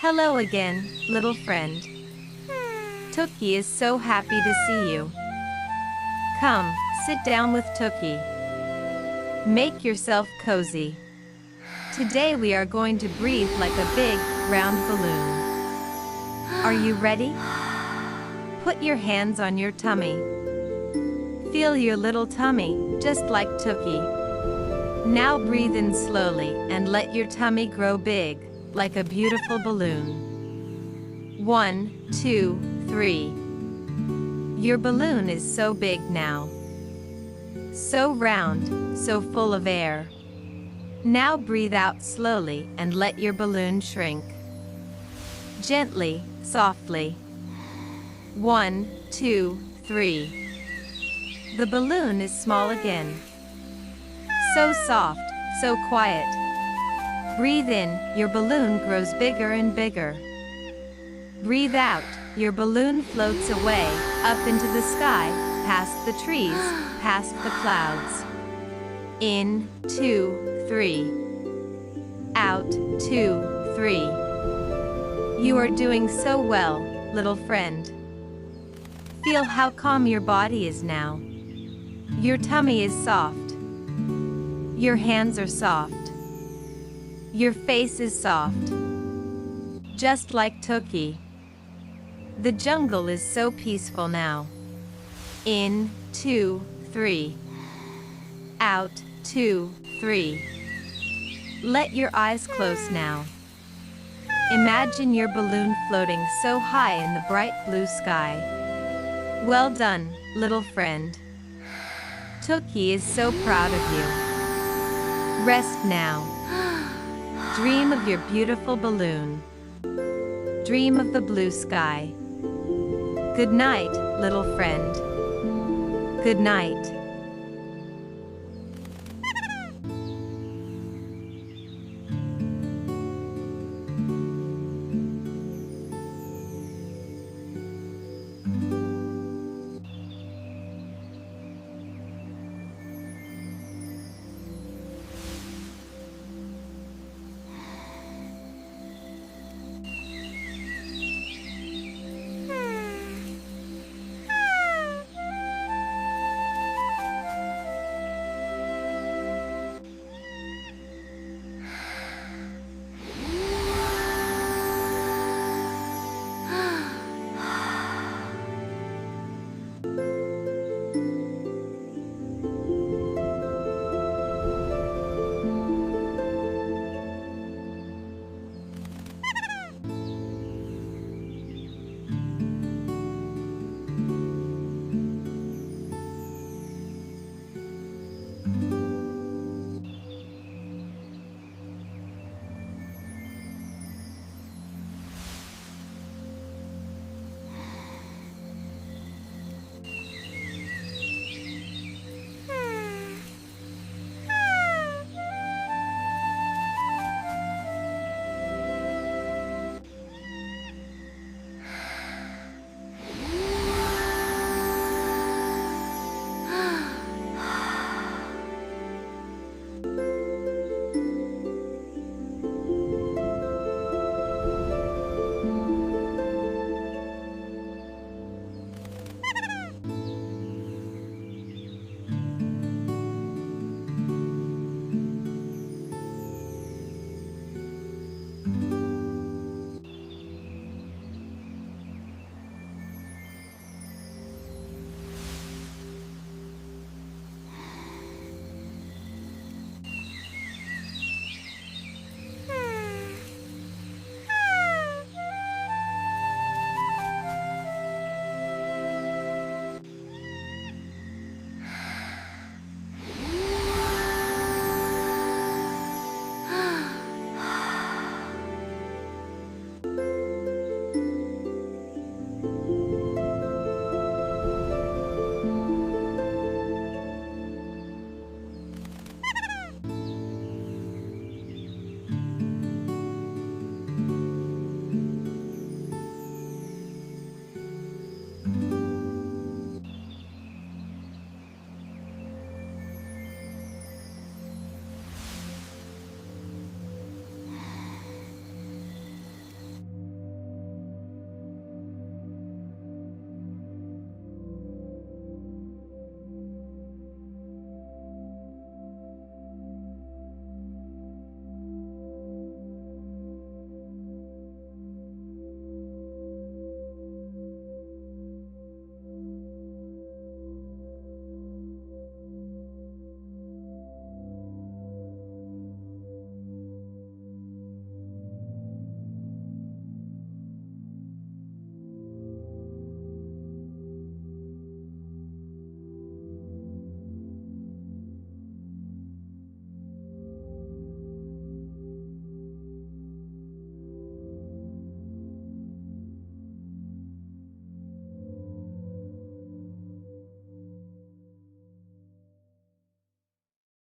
Hello again, little friend. Tuki is so happy to see you. Come, sit down with Tuki. Make yourself cozy. Today we are going to breathe like a big, round balloon. Are you ready? Put your hands on your tummy. Feel your little tummy, just like Tuki. Now breathe in slowly and let your tummy grow big, like a beautiful balloon. 1, 2, 3. Your balloon is so big now. So round, so full of air. Now breathe out slowly and let your balloon shrink. Gently, softly. 1, 2, 3. The balloon is small again. So soft, so quiet. Breathe in, your balloon grows bigger and bigger. Breathe out, your balloon floats away, up into the sky, past the trees, past the clouds. In, 2, 3. Out, 2, 3. You are doing so well, little friend. Feel how calm your body is now. Your tummy is soft. Your hands are soft. Your face is soft. Just like Tuki. The jungle is so peaceful now. In, 2, 3. Out, 2, 3. Let your eyes close now. Imagine your balloon floating so high in the bright blue sky. Well done, little friend. Tuki is so proud of you. Rest now. Dream of your beautiful balloon. Dream of the blue sky. Good night, little friend. Good night.